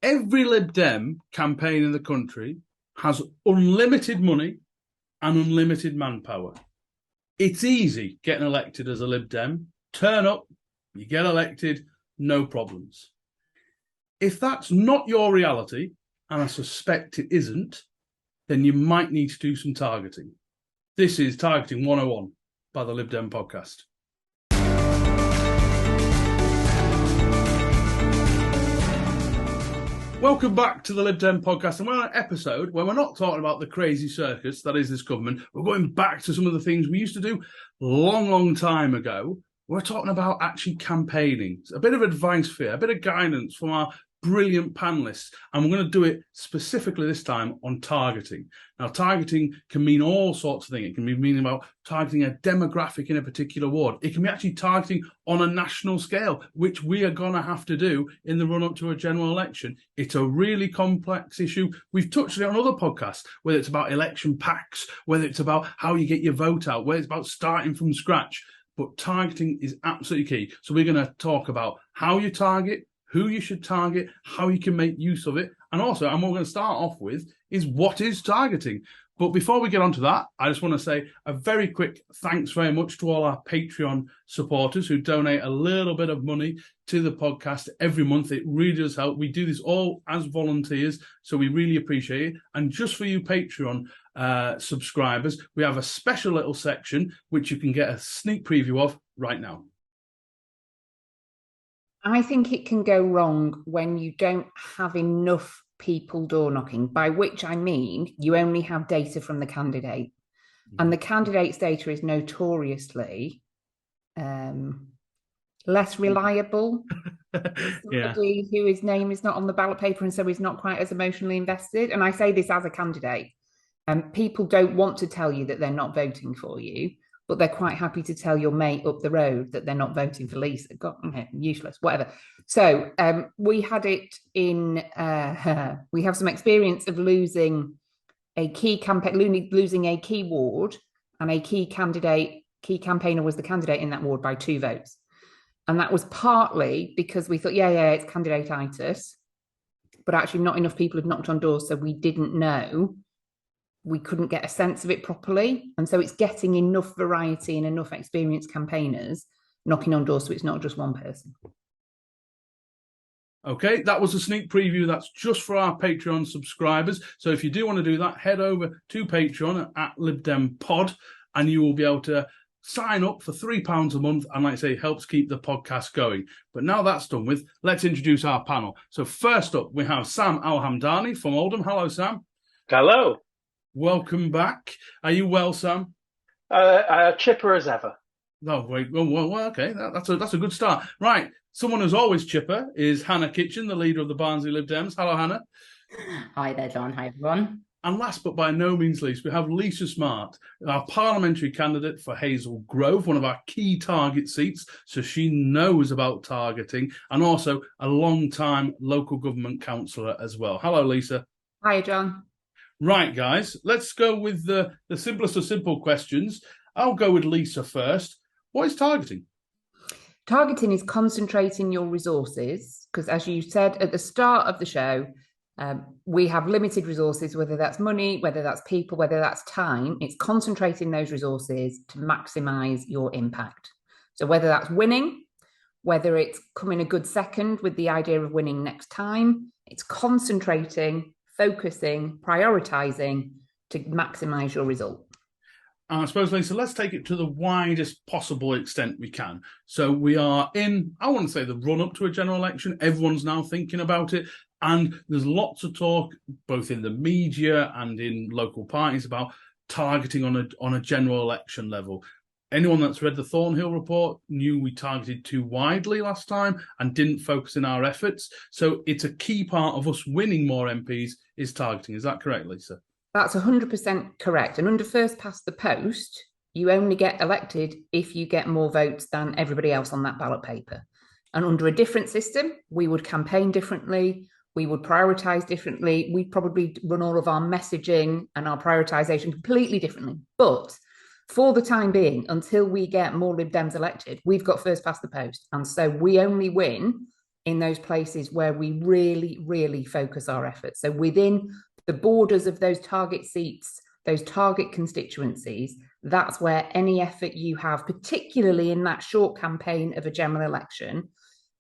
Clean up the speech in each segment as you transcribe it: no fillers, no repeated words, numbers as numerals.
Every Lib Dem campaign in the country has unlimited money and unlimited manpower. It's easy getting elected as a Lib Dem. Turn up, you get elected, no problems. If that's not your reality, and I suspect it isn't, then you might need to do some targeting. This is Targeting 101 by the Lib Dem Podcast. Welcome back to the Lib Dem Podcast, and we're on an episode where we're not talking about the crazy circus that is this government. We're going back to some of the things we used to do long time ago. We're talking about actually campaigning. A bit of advice for you, a bit of guidance from our brilliant panelists, and we're going to do it specifically this time on targeting. Now, targeting can mean all sorts of things. It can be meaning about targeting a demographic in a particular ward. It can be actually targeting on a national scale, which we are going to have to do in the run-up to a general election. It's a really complex issue. We've touched on it on other podcasts, whether it's about election packs, whether it's about how you get your vote out, whether it's about starting from scratch. But targeting is absolutely key. So we're going to talk about how you target, who you should target, how you can make use of it, and also, and what we're going to start off with, is what is targeting. But before we get on to that, I just want to say a very quick thanks very much to all our Patreon supporters who donate a little bit of money to the podcast every month. It really does help. We do this all as volunteers, so we really appreciate it. And just for you Patreon subscribers, we have a special little section which you can get a sneak preview of right now. I think it can go wrong when you don't have enough people door knocking, by which I mean you only have data from the candidate. And the candidate's data is notoriously less reliable. Somebody who his name is not on the ballot paper and so is not quite as emotionally invested. And I say this as a candidate. People don't want to tell you that they're not voting for you, but they're quite happy to tell your mate up the road that they're not voting for Lisa. Useless, whatever. So we had it in, we have some experience of losing a key campaign, losing a key ward, and a key campaigner was the candidate in that ward by 2 votes. And that was partly because we thought, it's candidate-itis, but actually not enough people had knocked on doors, so we didn't know. We couldn't get a sense of it properly. And so it's getting enough variety and enough experienced campaigners knocking on doors so it's not just one person. Okay, that was a sneak preview. That's just for our Patreon subscribers. So if you do want to do that, head over to Patreon at Lib Dem Pod, and you will be able to sign up for £3 a month. And like I say, it helps keep the podcast going. But now that's done with, let's introduce our panel. So first up, we have Sam Al-Hamdani from Oldham. Hello, Sam. Hello. Welcome back. Are you well, Sam? Chipper as ever. Oh, great. Well, okay. That's a good start. Right. Someone who's always chipper is Hannah Kitchen, the leader of the Barnsley Lib Dems. Hello, Hannah. Hi there, John. Hi, everyone. And last but by no means least, we have Lisa Smart, our parliamentary candidate for Hazel Grove, one of our key target seats. So she knows about targeting, and also a long-time local government councillor as well. Hello, Lisa. Hi, John. Right, guys, let's go with the simplest of simple questions. I'll go with Lisa first. What is targeting? Targeting is concentrating your resources, because as you said at the start of the show, we have limited resources, whether that's money, whether that's people, whether that's time. It's concentrating those resources to maximise your impact. So whether that's winning, whether it's coming a good second with the idea of winning next time, it's concentrating, focusing, prioritising to maximise your result. I suppose, Lisa, let's take it to the widest possible extent we can. So we are in, I want to say, the run-up to a general election. Everyone's now thinking about it. And there's lots of talk, both in the media and in local parties, about targeting on a general election level. Anyone that's read the Thornhill report knew we targeted too widely last time and didn't focus in our efforts. So it's a key part of us winning more MPs is targeting. Is that correct, Lisa? That's 100% correct. And under first past the post, you only get elected if you get more votes than everybody else on that ballot paper. And under a different system, we would campaign differently. We would prioritise differently. We'd probably run all of our messaging and our prioritisation completely differently. But for the time being, until we get more Lib Dems elected, we've got first past the post. And so we only win in those places where we really, really focus our efforts. So within the borders of those target seats, those target constituencies, that's where any effort you have, particularly in that short campaign of a general election,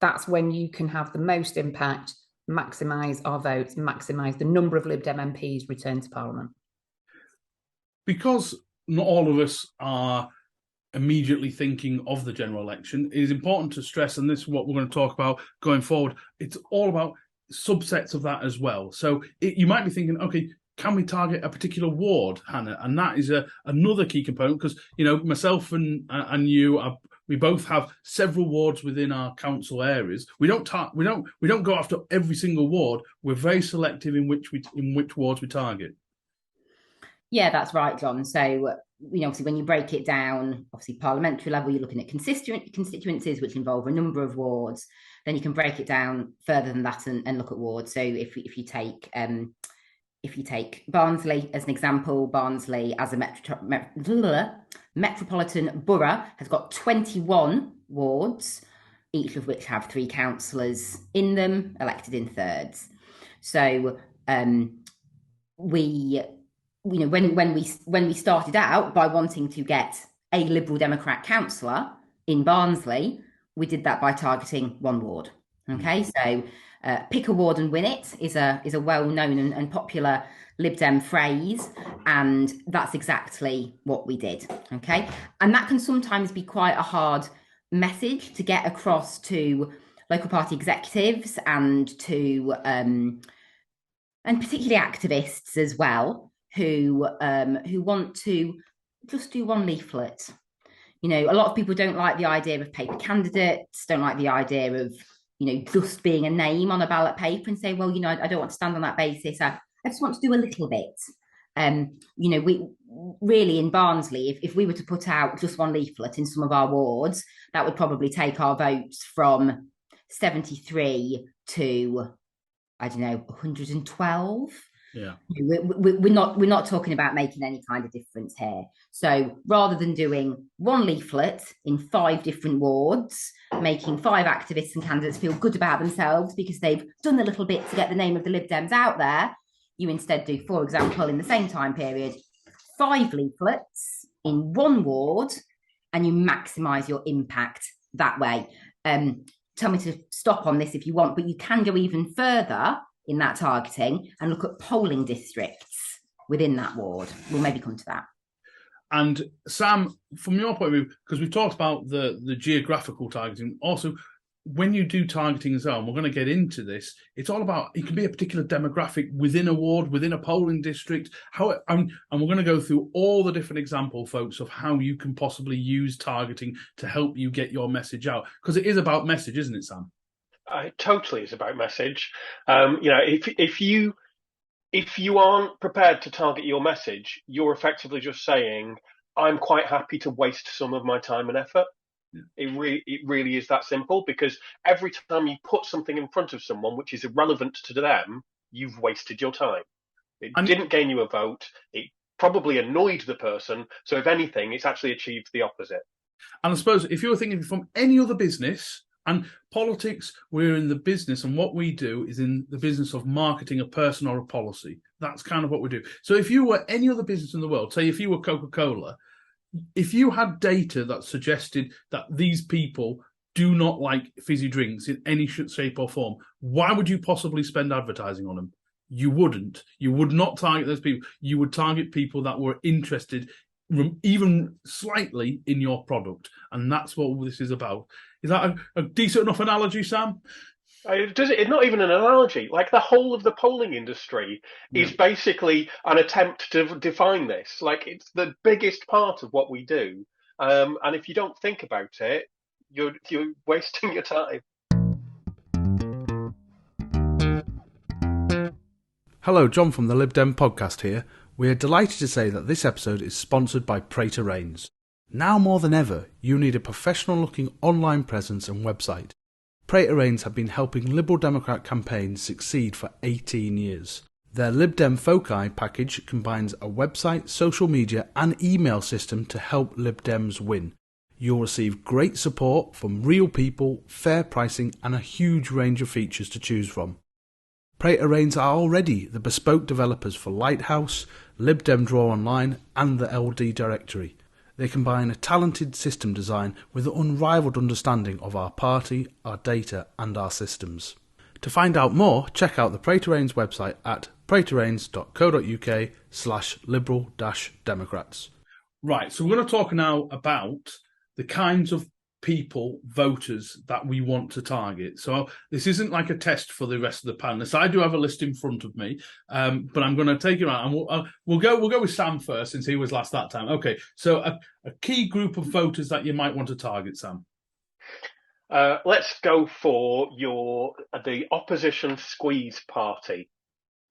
that's when you can have the most impact, maximise our votes, maximise the number of Lib Dem MPs returned to Parliament. Because not all of us are immediately thinking of the general election, it is important to stress, and this is what we're going to talk about going forward, it's all about subsets of that as well. So you might be thinking, okay, can we target a particular ward, Hannah? And that is another key component, because myself and you we both have several wards within our council areas. We don't go after every single ward. We're very selective in which wards we target. Yeah, that's right, John. So obviously when you break it down, obviously parliamentary level, you're looking at constituencies which involve a number of wards. Then you can break it down further than that and look at wards. So if you take Barnsley as an example, Barnsley as a metropolitan borough has got 21 wards, each of which have 3 councillors in them, elected in thirds. So when we started out by wanting to get a Liberal Democrat councillor in Barnsley, we did that by targeting 1 ward. Okay, so pick a ward and win it is a well-known and popular Lib Dem phrase, and that's exactly what we did. Okay, and that can sometimes be quite a hard message to get across to local party executives and to and particularly activists as well, who want to just do 1 leaflet. A lot of people don't like the idea of paper candidates, don't like the idea of just being a name on a ballot paper, and say, well, I don't want to stand on that basis. I just want to do a little bit. We really in Barnsley, if we were to put out just 1 leaflet in some of our wards, that would probably take our votes from 73 to, 112. Yeah, we're not talking about making any kind of difference here. So rather than doing 1 leaflet in 5 different wards, making 5 activists and candidates feel good about themselves because they've done a little bit to get the name of the Lib Dems out there, you instead do, for example, in the same time period, 5 leaflets in 1 ward, and you maximise your impact that way. Tell me to stop on this if you want, but you can go even further in that targeting and look at polling districts within that ward. We'll maybe come to that. And Sam, from your point of view, because we've talked about the geographical targeting, also when you do targeting as well, and we're going to get into this, it's all about, it can be a particular demographic within a ward, within a polling district, and we're going to go through all the different example, folks, of how you can possibly use targeting to help you get your message out. Because it is about message, isn't it, Sam? It totally is about message. If you aren't prepared to target your message, you're effectively just saying, I'm quite happy to waste some of my time and effort. Yeah. It really is that simple, because every time you put something in front of someone which is irrelevant to them, you've wasted your time. It didn't gain you a vote. It probably annoyed the person. So if anything, it's actually achieved the opposite. And I suppose if you're thinking from any other business, and politics, we're in the business, and what we do is in the business of marketing a person or a policy. That's kind of what we do. So if you were any other business in the world, say if you were Coca-Cola, if you had data that suggested that these people do not like fizzy drinks in any shape or form, why would you possibly spend advertising on them? You wouldn't. You would not target those people. You would target people that were interested even slightly in your product. And that's what this is about. Is that a decent enough analogy, Sam? It's not even an analogy. Like, the whole of the polling industry is basically an attempt to define this. Like, it's the biggest part of what we do. And if you don't think about it, you're wasting your time. Hello, John from the Lib Dem Podcast here. We are delighted to say that this episode is sponsored by Prater Rains. Now more than ever, you need a professional-looking online presence and website. Prater Rains have been helping Liberal Democrat campaigns succeed for 18 years. Their Lib Dem Foci package combines a website, social media and email system to help Lib Dems win. You'll receive great support from real people, fair pricing and a huge range of features to choose from. Praetor Rains are already the bespoke developers for Lighthouse, Lib Dem Draw Online and the LD Directory. They combine a talented system design with an unrivaled understanding of our party, our data and our systems. To find out more, check out the Praetor Rains website at praetorrains.co.uk/liberal-democrats. Right, so we're going to talk now about the kinds of people, voters, that we want to target. So this isn't like a test for the rest of the panelists. I do have a list in front of me, but I'm going to take it out, and we'll go with Sam first since he was last that time. Okay, so a key group of voters that you might want to target, Sam. Let's go for the opposition squeeze party.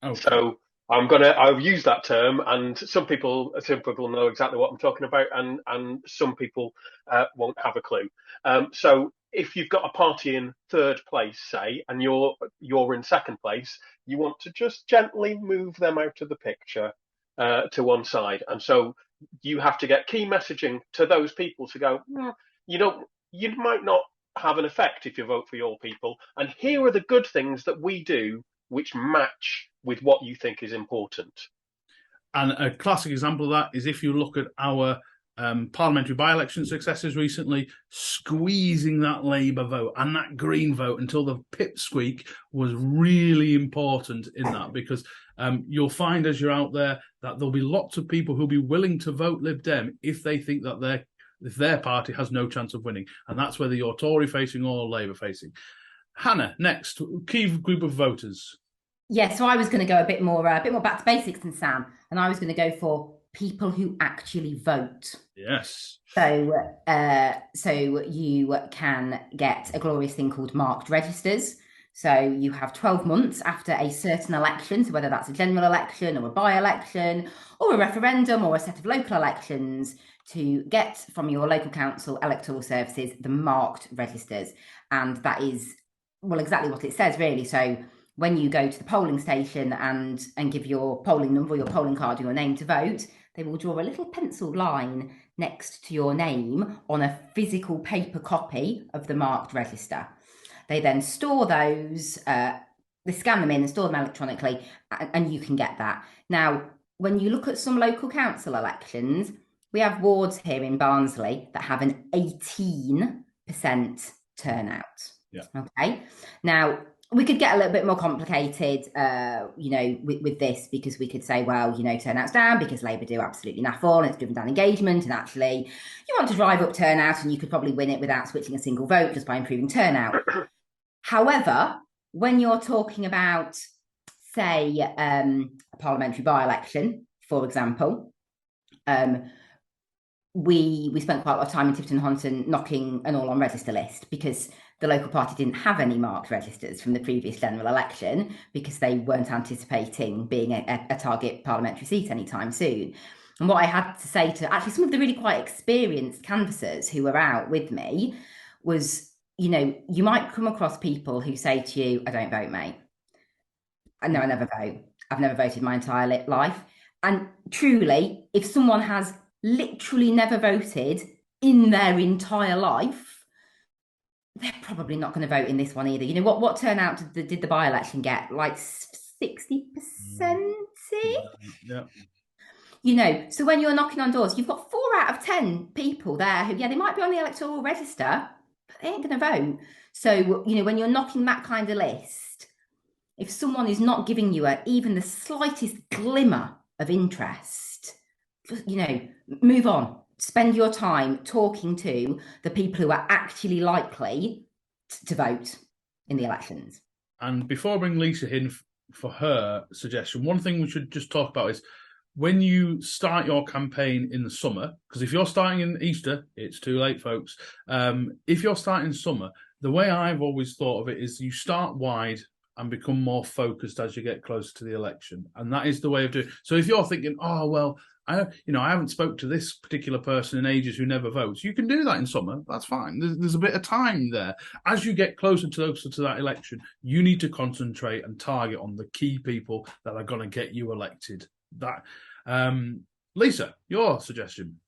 Okay. So I'll use that term, and some people know exactly what I'm talking about, and some people won't have a clue. So if you've got a party in third place, say, and you're in second place, you want to just gently move them out of the picture to one side, and so you have to get key messaging to those people to go, you might not have an effect if you vote for your people, and here are the good things that we do which match with what you think is important. And a classic example of that is if you look at our parliamentary by-election successes recently, squeezing that Labour vote and that Green vote until the pipsqueak was really important in that, because you'll find as you're out there that there'll be lots of people who'll be willing to vote Lib Dem if they think that their party has no chance of winning. And that's whether you're Tory-facing or Labour-facing. Hannah, next, key group of voters. Yeah, so I was going to go a bit more back to basics than Sam, and I was going to go for people who actually vote. Yes. So you can get a glorious thing called marked registers. So you have 12 months after a certain election, so whether that's a general election or a by-election or a referendum or a set of local elections, to get from your local council electoral services the marked registers. And that is, well, exactly what it says, really. So when you go to the polling station and give your polling number, your polling card, or your name to vote, they will draw a little pencil line next to your name on a physical paper copy of the marked register. They then store those, they scan them in and store them electronically, and you can get that. Now, when you look at some local council elections, we have wards here in Barnsley that have an 18% turnout. Yeah. Okay. Now, we could get a little bit more complicated, with this, because we could say, well, turnout's down because Labour do absolutely naff all and it's driven down engagement, and actually you want to drive up turnout and you could probably win it without switching a single vote just by improving turnout. However, when you're talking about, say, a parliamentary by-election, for example, we spent quite a lot of time in Tiverton-Honton knocking an all-on register list, because the local party didn't have any marked registers from the previous general election, because they weren't anticipating being a target parliamentary seat anytime soon. And what I had to say to actually some of the really quite experienced canvassers who were out with me was, you might come across people who say to you, I don't vote, mate. No, I never vote. I've never voted my entire life. And truly, if someone has literally never voted in their entire life, they're probably not going to vote in this one either. What turnout did the by-election get? Like 60%? Yeah. So when you're knocking on doors, you've got 4 out of 10 people there who, they might be on the electoral register, but they ain't going to vote. So, when you're knocking that kind of list, if someone is not giving you even the slightest glimmer of interest, move on. Spend your time talking to the people who are actually likely to vote in the elections. And before I bring Lisa in for her suggestion, one thing we should just talk about is when you start your campaign in the summer, because if you're starting in Easter, it's too late, folks. If you're starting in summer, the way I've always thought of it is you start wide and become more focused as you get closer to the election. And that is the way of doing it. So if you're thinking, oh, well, I haven't spoke to this particular person in ages who never votes, you can do that in summer. That's fine. There's a bit of time there. As you get closer to that election, you need to concentrate and target on the key people that are going to get you elected. Lisa, your suggestion.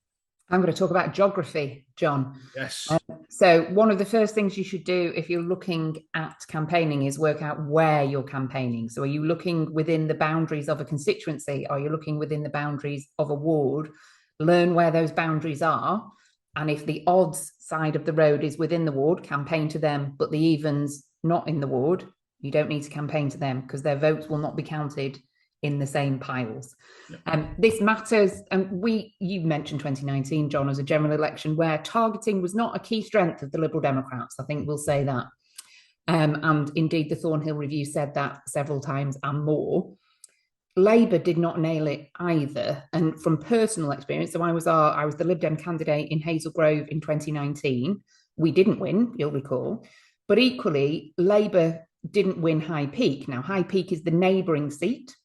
I'm going to talk about geography, John. Yes. So one of the first things you should do if you're looking at campaigning is work out where you're campaigning. So are you looking within the boundaries of a constituency? Are you looking within the boundaries of a ward? Learn where those boundaries are. And if the odds side of the road is within the ward, campaign to them, but the evens not in the ward, you don't need to campaign to them because their votes will not be counted in the same piles. This matters. And you mentioned 2019, John, as a general election where targeting was not a key strength of the Liberal Democrats. I think we'll say that. And indeed, the Thornhill Review said that several times and more. Labour did not nail it either. And from personal experience, so I was the Lib Dem candidate in Hazel Grove in 2019. We didn't win, you'll recall. But equally, Labour didn't win High Peak. Now, High Peak is the neighbouring seat.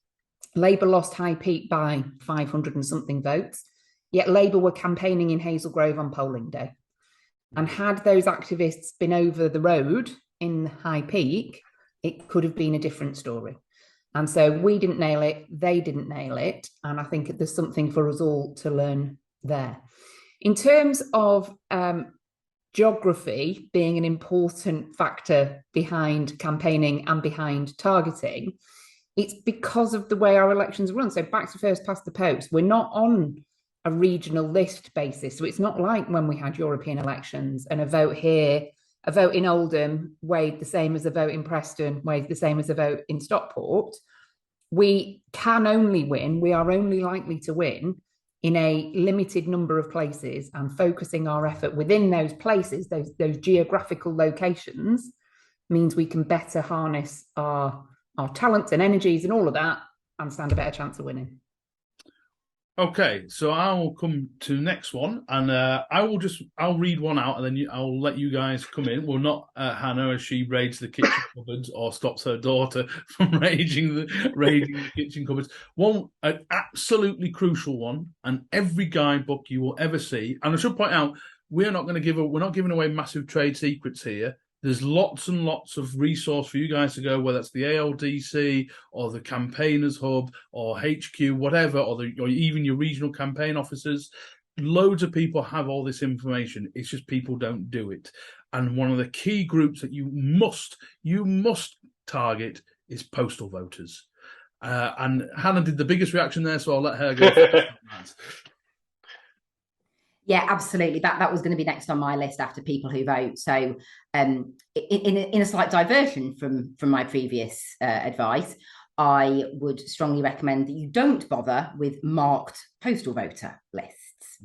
Labour lost High Peak by 500 and something votes, yet Labour were campaigning in Hazel Grove on polling day. And had those activists been over the road in High Peak, it could have been a different story. And so we didn't nail it, they didn't nail it. And I think there's something for us all to learn there. In terms of geography being an important factor behind campaigning and behind targeting, it's because of the way our elections run. So back to first past the post, we're not on a regional list basis. So it's not like when we had European elections and a vote here, a vote in Oldham weighed the same as a vote in Preston, weighed the same as a vote in Stockport. We can only win, we are only likely to win in a limited number of places, and focusing our effort within those places, those geographical locations, means we can better harness our talents and energies and all of that and stand a better chance of winning. Okay, so I will come to the next one, and I'll read one out, and then I'll let you guys come in. Well, not Hannah, as she raids the kitchen cupboards or stops her daughter from raiding the kitchen cupboards. One, an absolutely crucial one, and every guidebook you will ever see. And I should point out, we're not giving away massive trade secrets here. There's lots and lots of resource for you guys to go, whether it's the ALDC or the Campaigners Hub or HQ, whatever, or even your regional campaign officers. Loads of people have all this information. It's just people don't do it. And one of the key groups that you must target is postal voters. And Hannah did the biggest reaction there, so I'll let her go. Yeah, absolutely. That was going to be next on my list after people who vote. So in a slight diversion from my previous advice, I would strongly recommend that you don't bother with marked postal voter lists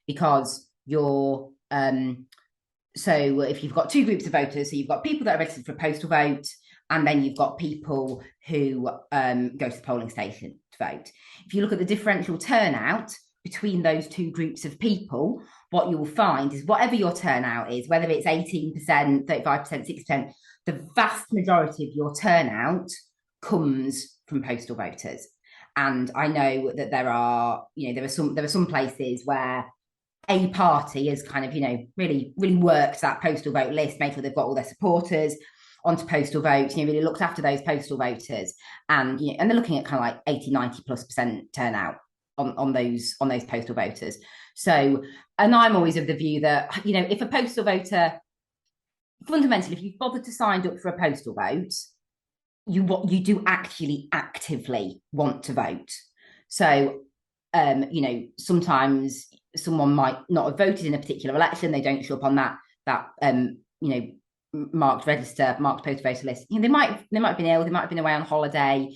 because you're so if you've got two groups of voters, so you've got people that are registered for a postal vote, and then you've got people who go to the polling station to vote. If you look at the differential turnout between those two groups of people, what you will find is whatever your turnout is, whether it's 18%, 35%, 6%, the vast majority of your turnout comes from postal voters. And I know that there are some places where a party has kind of, really worked that postal vote list, made sure they've got all their supporters onto postal votes, really looked after those postal voters. And, and they're looking at kind of like 80-90+% turnout on those postal voters. So, and I'm always of the view that, if a postal voter, fundamentally, if you've bothered to sign up for a postal vote, you do actually actively want to vote. So, sometimes someone might not have voted in a particular election, they don't show up on that marked postal voter list. They might have been ill, they might have been away on holiday.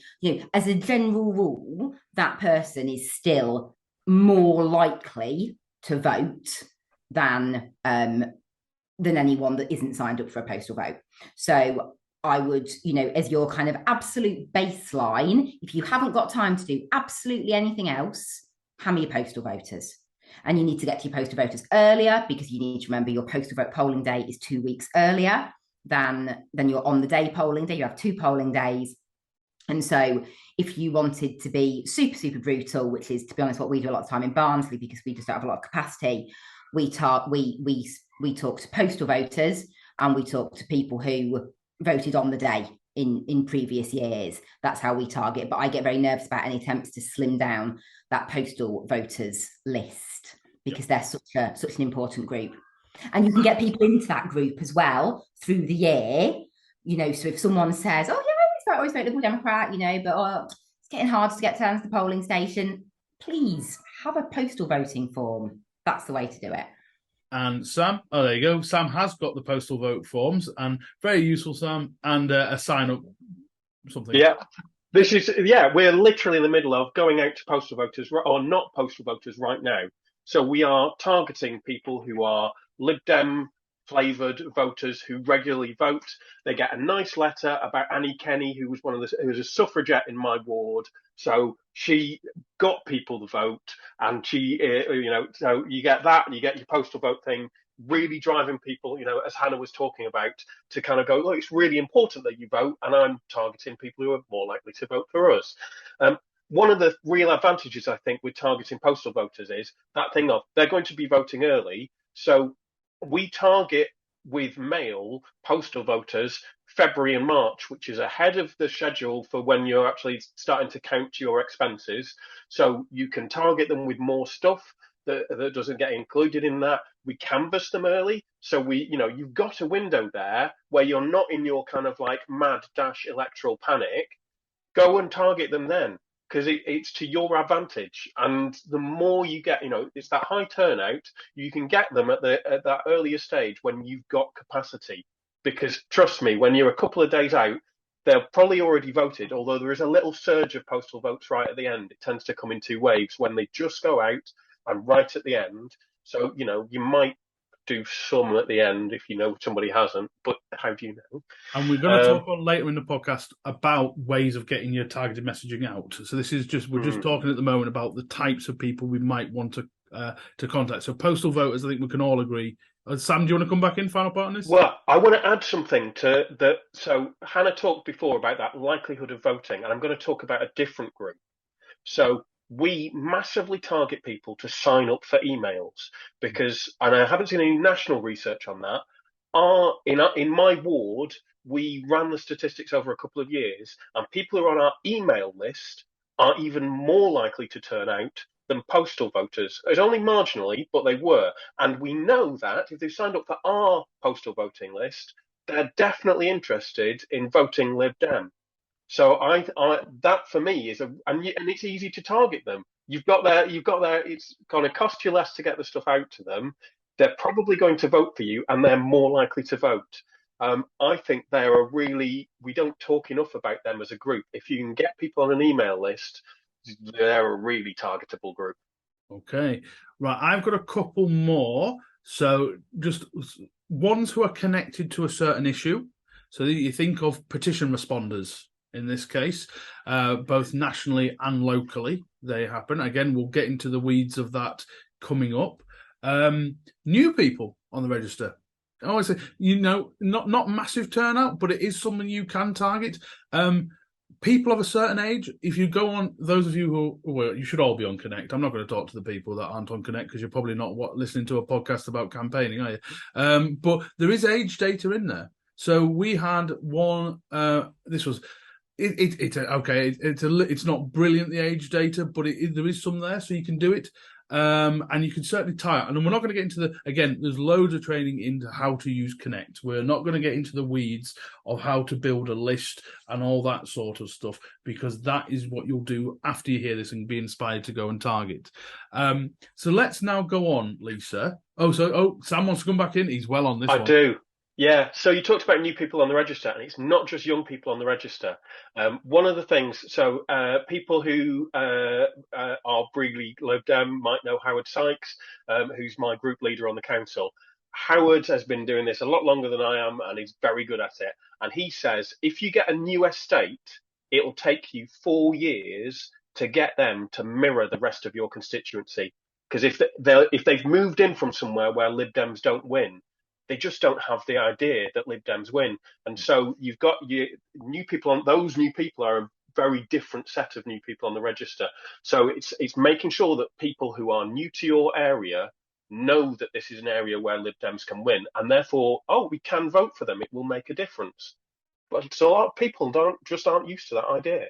As a general rule, that person is still more likely to vote than anyone that isn't signed up for a postal vote. So I would, as your kind of absolute baseline, if you haven't got time to do absolutely anything else, hammer your postal voters. And you need to get to your postal voters earlier, because you need to remember your postal vote polling day is 2 weeks earlier than your on the day polling day. You have 2 polling days. And so if you wanted to be super, super brutal, which is, to be honest, what we do a lot of time in Barnsley, because we just don't have a lot of capacity, we talk to postal voters, and we talk to people who voted on the day in previous years. That's how we target. But I get very nervous about any attempts to slim down that postal voters list, because they're such an important group. And you can get people into that group as well through the year. So if someone says, "Oh yeah, I always vote Liberal Democrat," but it's getting hard to get down to the polling station, please have a postal voting form. That's the way to do it. And Sam, there you go. Sam has got the postal vote forms, and very useful, Sam, and a sign up something. Yeah. We're literally in the middle of going out to postal voters or not postal voters right now. So we are targeting people who are Lib Dem flavoured voters who regularly vote. They get a nice letter about Annie Kenny, who was who was a suffragette in my ward. So she got people to vote, and she, so you get that, and you get your postal vote thing, really driving people, as Hannah was talking about, to kind of go, look, it's really important that you vote, and I'm targeting people who are more likely to vote for us. One of the real advantages, I think, with targeting postal voters is that thing of they're going to be voting early. So we target with mail postal voters February and March, which is ahead of the schedule for when you're actually starting to count your expenses. So you can target them with more stuff that doesn't get included in that. We canvass them early. So you've got a window there where you're not in your kind of like mad dash electoral panic. Go and target them then, because it's to your advantage. And the more you get, it's that high turnout, you can get them at that earlier stage when you've got capacity. Because trust me, when you're a couple of days out, they'll probably already voted, although there is a little surge of postal votes right at the end. It tends to come in two waves when they just go out and right at the end. So, you might do some at the end if somebody hasn't, but how do you know? And we're going to talk on later in the podcast about ways of getting your targeted messaging out. So this is we're just talking at the moment about the types of people we might want to contact. So postal voters, I think we can all agree. Sam, do you want to come back in, final part on this? Well, I want to add something to that. So Hannah talked before about that likelihood of voting, and I'm going to talk about a different group. So we massively target people to sign up for emails because, and I haven't seen any national research on that, in my ward, we ran the statistics over a couple of years, and people who are on our email list are even more likely to turn out than postal voters. It's only marginally, but they were. And we know that if they've signed up for our postal voting list, they're definitely interested in voting Lib Dem. So that for me is and it's easy to target them. You've got there. It's going to cost you less to get the stuff out to them. They're probably going to vote for you, and they're more likely to vote. I think we don't talk enough about them as a group. If you can get people on an email list, they're a really targetable group. Okay, right. I've got a couple more. So just ones who are connected to a certain issue. So you think of petition responders. In this case, both nationally and locally, they happen. Again, we'll get into the weeds of that coming up. New people on the register. I always say, not massive turnout, but it is something you can target. People of a certain age, if you go on, those of you you should all be on Connect. I'm not going to talk to the people that aren't on Connect because you're probably not listening to a podcast about campaigning, are you? But there is age data in there. So we had one, this was... It's not brilliant, the age data, but there is some there, so you can do it, and you can certainly tie it. And we're not going to get into there's loads of training into how to use Connect. We're not going to get into the weeds of how to build a list and all that sort of stuff, because that is what you'll do after you hear this and be inspired to go and target. So let's now go on, Lisa. Sam wants to come back in. He's well on this one. I do. Yeah, so you talked about new people on the register, and it's not just young people on the register. One of the things, people who are really Lib Dem might know Howard Sykes, who's my group leader on the council. Howard has been doing this a lot longer than I am, and he's very good at it. And he says, if you get a new estate, it'll take you 4 years to get them to mirror the rest of your constituency. Because if they've moved in from somewhere where Lib Dems don't win, they just don't have the idea that Lib Dems win. And so you've got your new people those new people are a very different set of new people on the register. So it's making sure that people who are new to your area know that this is an area where Lib Dems can win, and therefore, we can vote for them. It will make a difference. But so a lot of people aren't used to that idea.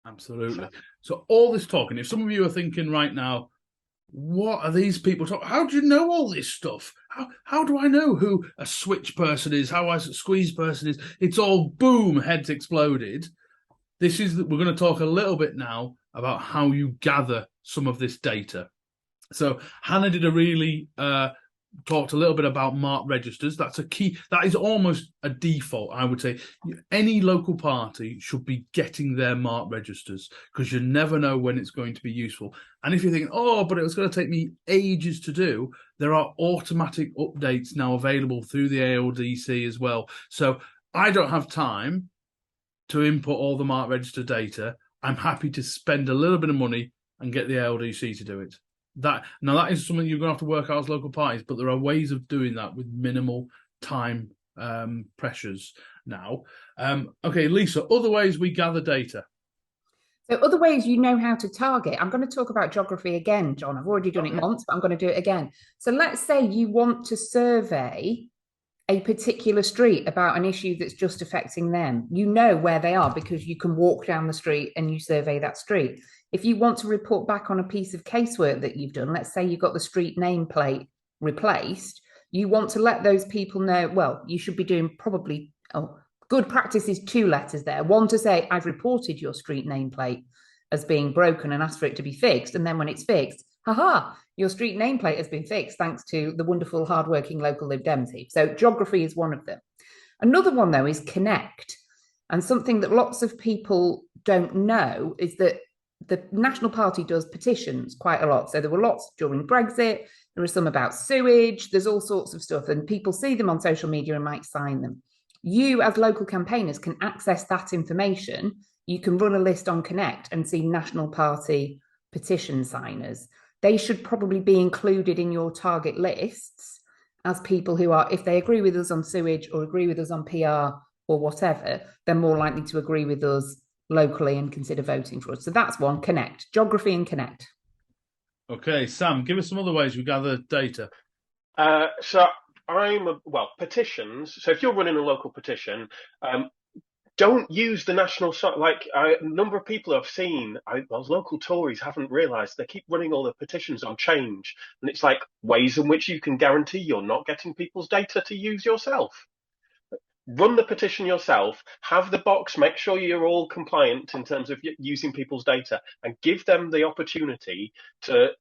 Absolutely. So all this talking, if some of you are thinking right now, what are these people talking? How do you know all this stuff? How do I know who a switch person is, how a squeeze person is? It's all boom, heads exploded. We're going to talk a little bit now about how you gather some of this data. So Hannah did talked a little bit about marked registers. That's a key. That is almost a default, I would say. Any local party should be getting their marked registers, because you never know when it's going to be useful. And if you're thinking, but it was going to take me ages to do, there are automatic updates now available through the ALDC as well. So I don't have time to input all the marked register data. I'm happy to spend a little bit of money and get the ALDC to do it. That is something you're going to have to work out as local parties, but there are ways of doing that with minimal time pressures now. Okay, Lisa, other ways we gather data. So other ways you know how to target. I'm going to talk about geography again, John. I've already done it once, but I'm going to do it again. So let's say you want to survey a particular street about an issue that's just affecting them. You know where they are because you can walk down the street and you survey that street. If you want to report back on a piece of casework that you've done, let's say you got the street nameplate replaced, you want to let those people know, well, you should be doing probably, good practice is 2 letters there. One to say, I've reported your street nameplate as being broken and asked for it to be fixed. And then when it's fixed, your street nameplate has been fixed thanks to the wonderful, hardworking local Lib Dem team. So geography is one of them. Another one, though, is connect. And something that lots of people don't know is that the National Party does petitions quite a lot. So there were lots during Brexit. There are some about sewage. There's all sorts of stuff. And people see them on social media and might sign them. You, as local campaigners, can access that information. You can run a list on Connect and see National Party petition signers. They should probably be included in your target lists as people who are, if they agree with us on sewage or agree with us on PR or whatever, they're more likely to agree with us locally and consider voting for us. So that's one, connect, geography and connect. Okay, Sam, give us some other ways we gather data. Petitions. So if you're running a local petition, don't use the national site. A number of people I've seen, those local Tories haven't realised they keep running all the petitions on change. And it's like ways in which you can guarantee you're not getting people's data to use yourself. Run the petition yourself, have the box, make sure you're all compliant in terms of using people's data, and give them the opportunity to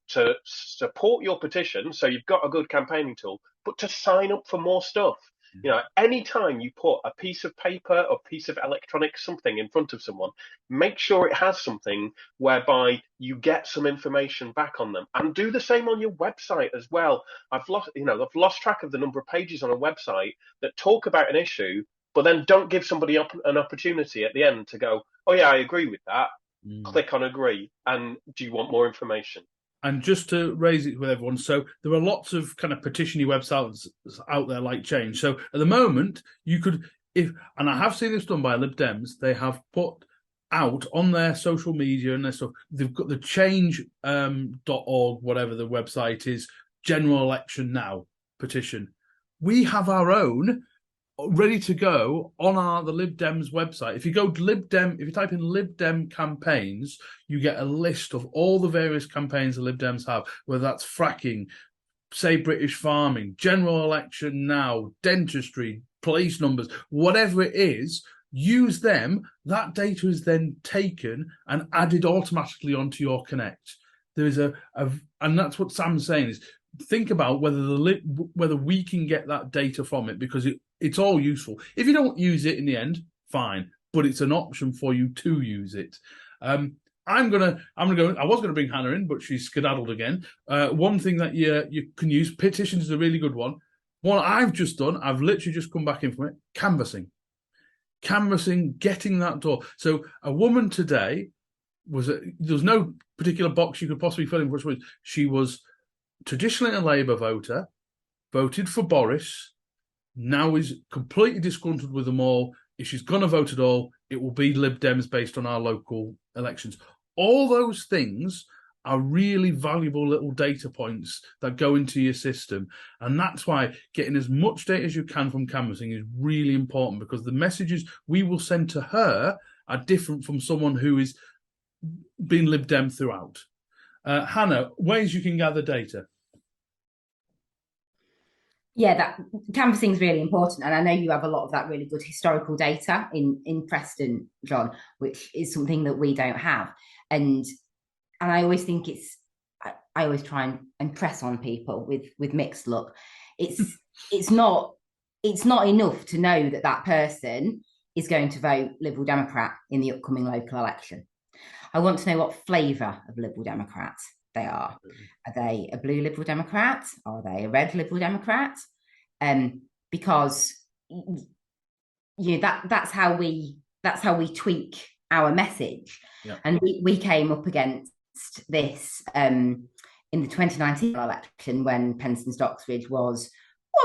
support your petition. So you've got a good campaigning tool, but to sign up for more stuff. You know, anytime you put a piece of paper or piece of electronic something in front of someone, make sure it has something whereby you get some information back on them, and do the same on your website as well. I've lost track of the number of pages on a website that talk about an issue, but then don't give somebody an opportunity at the end to go, oh yeah, I agree with that. Click on agree. And do you want more information? And just to raise it with everyone, so there are lots of kind of petition-y websites out there like Change. So at the moment, you could, and I have seen this done by Lib Dems, they have put out on their social media and their stuff, they've got the change.org, whatever the website is, general election now petition. We have our own ready to go on the Lib Dems website. If you go to Lib Dem, if you type in Lib Dem campaigns, you get a list of all the various campaigns the Lib Dems have, whether that's fracking, say British farming, general election now, dentistry, police numbers, whatever it is, use them. That data is then taken and added automatically onto your Connect. There is and that's what Sam's saying is, think about whether we can get that data from it, because it's all useful. If you don't use it in the end, fine, but it's an option for you to use it. I was gonna bring Hannah in, but she's skedaddled again. One thing that you can use, petitions is a really good one. One I've just done, I've literally just come back in from it, canvassing, getting that door. So a woman today there's no particular box you could possibly fill in, which was she was traditionally a Labour voter, voted for Boris, now is completely disgruntled with them all. If she's going to vote at all, it will be Lib Dems based on our local elections. All those things are really valuable little data points that go into your system. And that's why getting as much data as you can from canvassing is really important, because the messages we will send to her are different from someone who is been Lib Dem throughout. Hannah, ways you can gather data. Yeah, that canvassing is really important, and I know you have a lot of that really good historical data in Preston, John, which is something that we don't have. And I always think I always try and impress on people with mixed luck. It's not enough to know that person is going to vote Liberal Democrat in the upcoming local election. I want to know what flavour of Liberal Democrat they are. Are they a blue Liberal Democrat? Are they a red Liberal Democrat? Because that's how we tweak our message. Yeah. And we came up against this in the 2019 election when Penston Stocksbridge was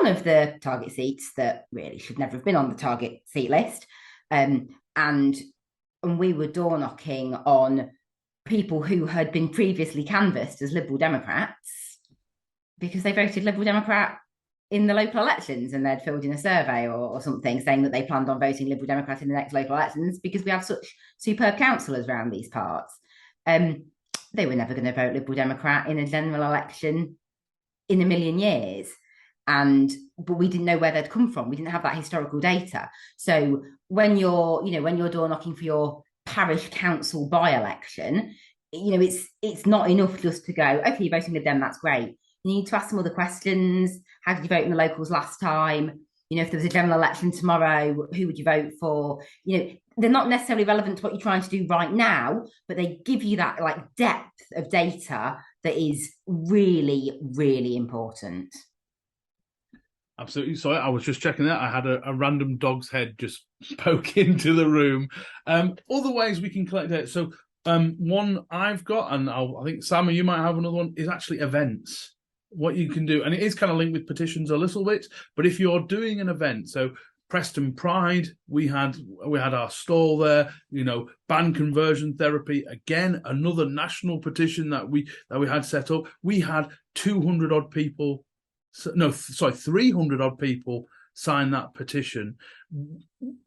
one of the target seats that really should never have been on the target seat list. And we were door knocking on people who had been previously canvassed as Liberal Democrats because they voted Liberal Democrat in the local elections, and they'd filled in a survey or something saying that they planned on voting Liberal Democrat in the next local elections because we have such superb councillors around these parts. They were never going to vote Liberal Democrat in a general election in a million years. But we didn't know where they'd come from. We didn't have that historical data. So when you're door knocking for your parish council by-election, it's not enough just to go, okay, you're voting with them, that's great. You need to ask some other questions. How did you vote in the locals last time? If there was a general election tomorrow, who would you vote for? They're not necessarily relevant to what you're trying to do right now, but they give you that depth of data that is really, really important. Absolutely. So I was just checking that. I had a random dog's head just poke into the room. Other ways we can collect it. So one I've got, and I think Sam, you might have another one, is actually events. What you can do, and it is kind of linked with petitions a little bit, but if you're doing an event, so Preston Pride, we had our stall there, ban conversion therapy, again, another national petition that we had set up. We had 300 odd people sign that petition,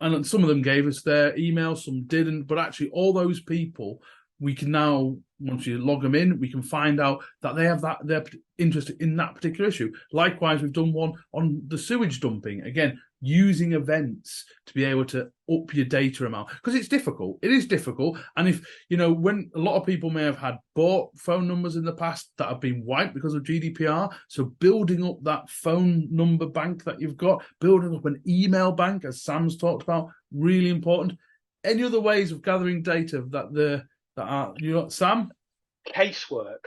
and some of them gave us their email, some didn't, but actually all those people, we can now, once you log them in, we can find out that they have they're interested in that particular issue. Likewise, we've done one on the sewage dumping, again, using events to be able to up your data amount, because it's difficult. It is difficult. And if, when a lot of people may have had bought phone numbers in the past that have been wiped because of GDPR, so building up that phone number bank that you've got, building up an email bank, as Sam's talked about, really important. Any other ways of gathering data Sam? Casework.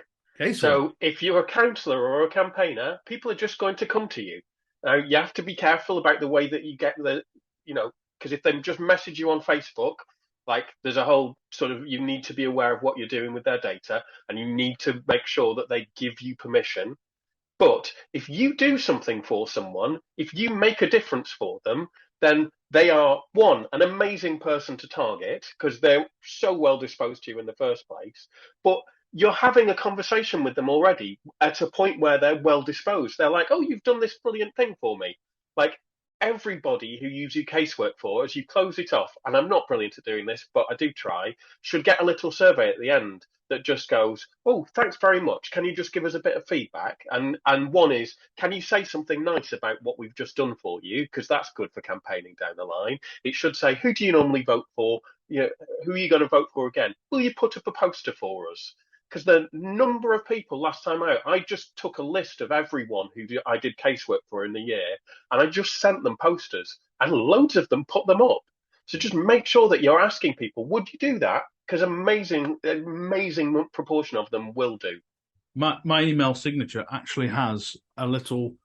So if you're a councillor or a campaigner, people are just going to come to you. Now, you have to be careful about the way that you get because if they just message you on Facebook, there's a whole sort of, you need to be aware of what you're doing with their data, and you need to make sure that they give you permission. But if you do something for someone, if you make a difference for them, then they are, one, an amazing person to target because they're so well disposed to you in the first place. But you're having a conversation with them already at a point where they're well disposed. They're like, oh, you've done this brilliant thing for me. Everybody who you do casework for, as you close it off, and I'm not brilliant at doing this, but I do try, should get a little survey at the end that just goes, oh, thanks very much. Can you just give us a bit of feedback? And one is, can you say something nice about what we've just done for you? Because that's good for campaigning down the line. It should say, who do you normally vote for? Who are you going to vote for again? Will you put up a poster for us? Because the number of people last time out, I just took a list of everyone who I did casework for in the year, and I just sent them posters, and loads of them put them up. So just make sure that you're asking people, would you do that? Because amazing proportion of them will do. My email signature actually has a little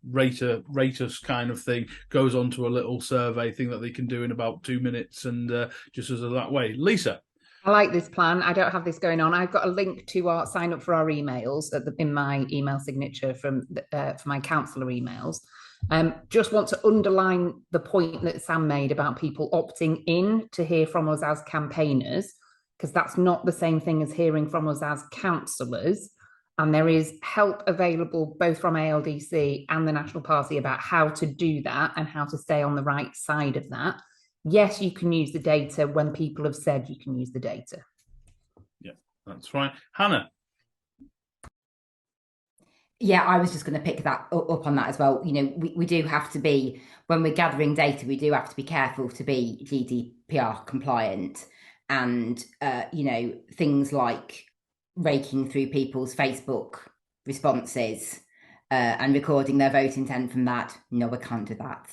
rate us kind of thing, goes onto a little survey thing that they can do in about 2 minutes, and just as that way. Lisa. I like this plan. I don't have this going on. I've got a link to sign up for our emails in my email signature for my councillor emails. Just want to underline the point that Sam made about people opting in to hear from us as campaigners, because that's not the same thing as hearing from us as councillors. And there is help available both from ALDC and the National Party about how to do that and how to stay on the right side of that. Yes, you can use the data when people have said you can use the data. Yeah, that's right. Hannah. Yeah, I was just going to pick that up on that as well. You know, we do have to be, when we're gathering data, we do have to be careful to be GDPR compliant. And, you know, things like raking through people's Facebook responses and recording their vote intent from that. No, I can't do that.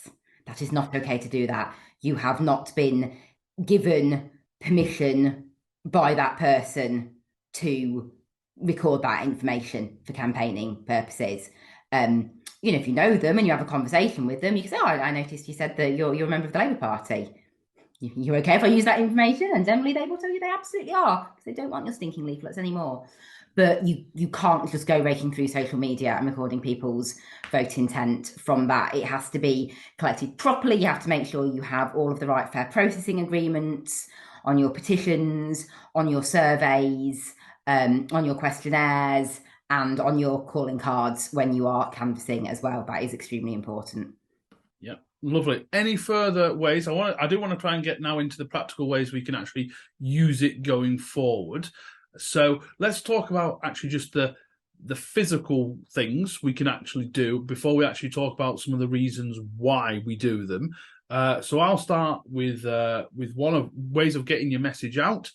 That is not okay to do that. You have not been given permission by that person to record that information for campaigning purposes. You know, if you know them and you have a conversation with them, you can say, "Oh, I noticed you said that you're a member of the Labour Party. You're okay if I use that information?" And generally they will tell you they absolutely are, because they don't want your stinking leaflets anymore. But you can't just go raking through social media and recording people's vote intent from that. It has to be collected properly. You have to make sure you have all of the right fair processing agreements on your petitions, on your surveys, on your questionnaires, and on your calling cards when you are canvassing as well. That is extremely important. Yeah, lovely. Any further ways? I do want to try and get now into the practical ways we can actually use it going forward. So let's talk about actually just the physical things we can actually do before we actually talk about some of the reasons why we do them. So I'll start with one of ways of getting your message out.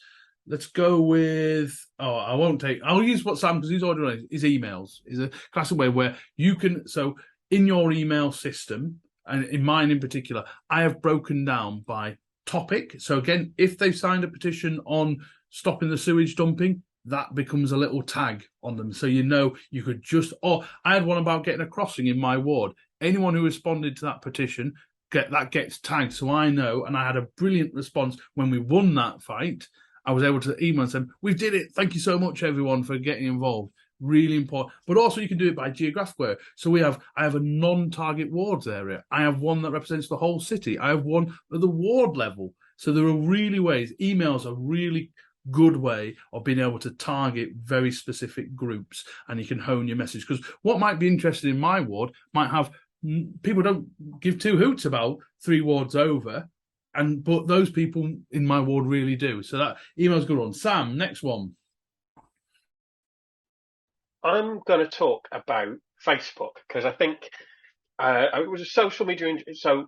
Let's go with, I'll use what Sam, because he's already on his emails, is a classic way where you can, so in your email system, and in mine in particular, I have broken down by topic. So again, if they've signed a petition on stopping the sewage dumping, that becomes a little tag on them. So you know you could just, I had one about getting a crossing in my ward. Anyone who responded to that petition, gets tagged. So I know, and I had a brilliant response when we won that fight. I was able to email and say, "We did it. Thank you so much, everyone, for getting involved." Really important. But also you can do it by geographical area. So I have a non-target wards area. I have one that represents the whole city. I have one at the ward level. So there are really ways. Emails are really good way of being able to target very specific groups, and you can hone your message. Because what might be interested in my ward might have, people don't give two hoots about 3 wards over, but those people in my ward really do. So that email's a good one. Sam, next one. I'm going to talk about Facebook, because I think it was a social media. So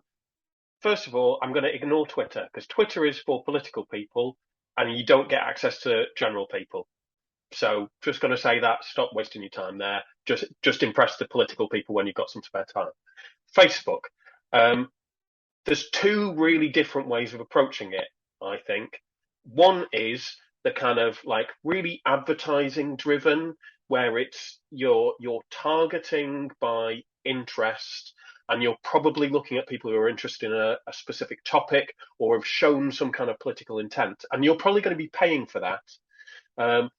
first of all, I'm going to ignore Twitter, because Twitter is for political people and you don't get access to general people. So just going to say that, stop wasting your time there. Just impress the political people when you've got some spare time. Facebook. There's 2 really different ways of approaching it, I think. One is the kind of like really advertising driven, where it's you're targeting by interest, and you're probably looking at people who are interested in a specific topic or have shown some kind of political intent, and you're probably going to be paying for that.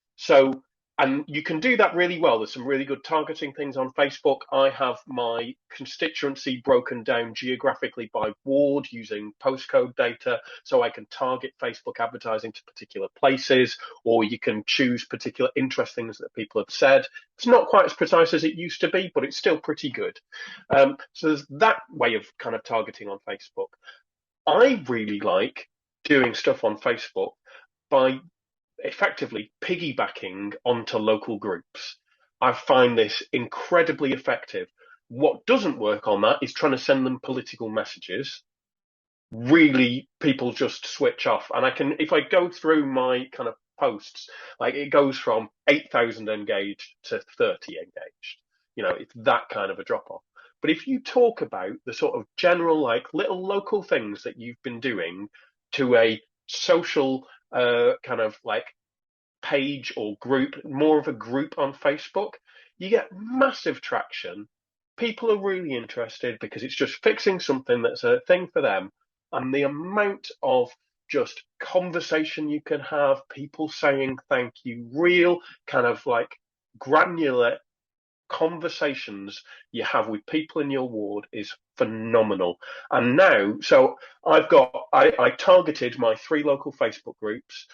And you can do that really well. There's some really good targeting things on Facebook. I have my constituency broken down geographically by ward using postcode data, so I can target Facebook advertising to particular places, or you can choose particular interest things that people have said. It's not quite as precise as it used to be, but it's still pretty good. So there's that way of kind of targeting on Facebook. I really like doing stuff on Facebook by effectively piggybacking onto local groups. I find this incredibly effective. What doesn't work on that is trying to send them political messages. Really, people just switch off. And if I go through my kind of posts, like it goes from 8,000 engaged to 30 engaged. You know, it's that kind of a drop off. But if you talk about the sort of general, like little local things that you've been doing to a social kind of like page or group, more of a group on Facebook, you get massive traction. People are really interested because it's just fixing something that's a thing for them. And the amount of just conversation you can have, people saying thank you, real kind of like granular conversations you have with people in your ward is phenomenal. And now, so I targeted my 3 local Facebook groups,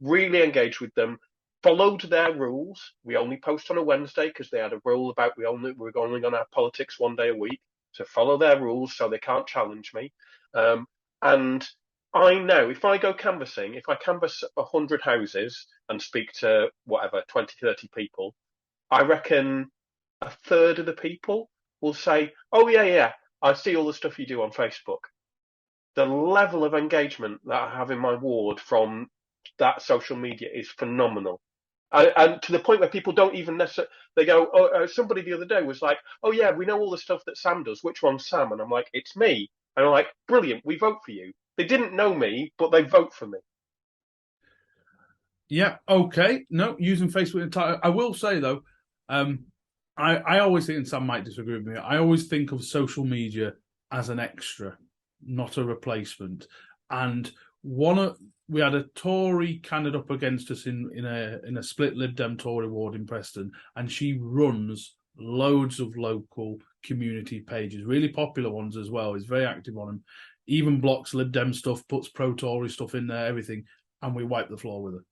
really engaged with them, followed their rules. We only post on a Wednesday because they had a rule about we're only going to have politics 1 day a week. So follow their rules so they can't challenge me. And I know if I go canvassing, if I canvass 100 houses and speak to whatever, 20, 30 people, I reckon a third of the people will say, "Oh yeah, I see all the stuff you do on Facebook." The level of engagement that I have in my ward from that social media is phenomenal. And to the point where people don't even necessarily, they go, somebody the other day was like, "Oh yeah, we know all the stuff that Sam does. Which one's Sam?" And I'm like, "It's me." And I'm like, "Brilliant, we vote for you." They didn't know me, but they vote for me. Yeah, okay. No, using Facebook entirely. I will say though, I always think, and Sam might disagree with me, I always think of social media as an extra, not a replacement. And we had a Tory candidate up against us in a split Lib Dem Tory ward in Preston, and she runs loads of local community pages, really popular ones as well. Is very active on them. Even blocks Lib Dem stuff, puts pro-Tory stuff in there, everything, and we wipe the floor with her.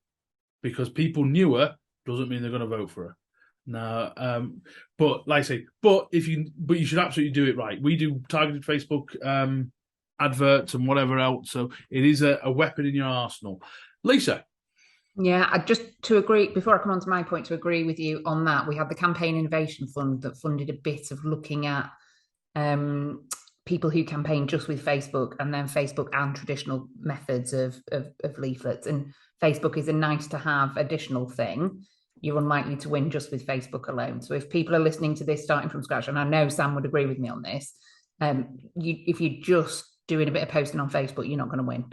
Because people knew her doesn't mean they're going to vote for her. No, but like I say, but you should absolutely do it right. We do targeted Facebook adverts and whatever else, so it is a weapon in your arsenal. Lisa. Yeah, just to agree, before I come on to my point, to agree with you on that, we had the Campaign Innovation Fund that funded a bit of looking at people who campaign just with Facebook, and then Facebook and traditional methods of leaflets. And Facebook is a nice to have additional thing. You're unlikely to win just with Facebook alone. So if people are listening to this starting from scratch, and I know Sam would agree with me on this, if you're just doing a bit of posting on Facebook, you're not going to win.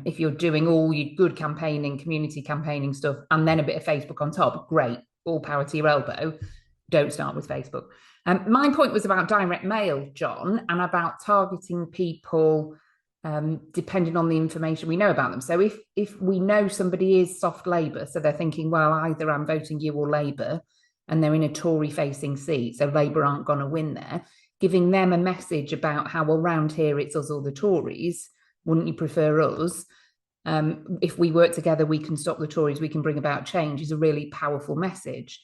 If you're doing all your good campaigning, community campaigning stuff, and then a bit of Facebook on top, great, all power to your elbow. Don't start with Facebook. My point was about direct mail, John, and about targeting people depending on the information we know about them. So if we know somebody is soft Labour, so they're thinking, well, either I'm voting you or Labour, and they're in a Tory-facing seat, so Labour aren't going to win there, giving them a message about how, well, round here it's us or the Tories, wouldn't you prefer us? If we work together, we can stop the Tories, we can bring about change, is a really powerful message.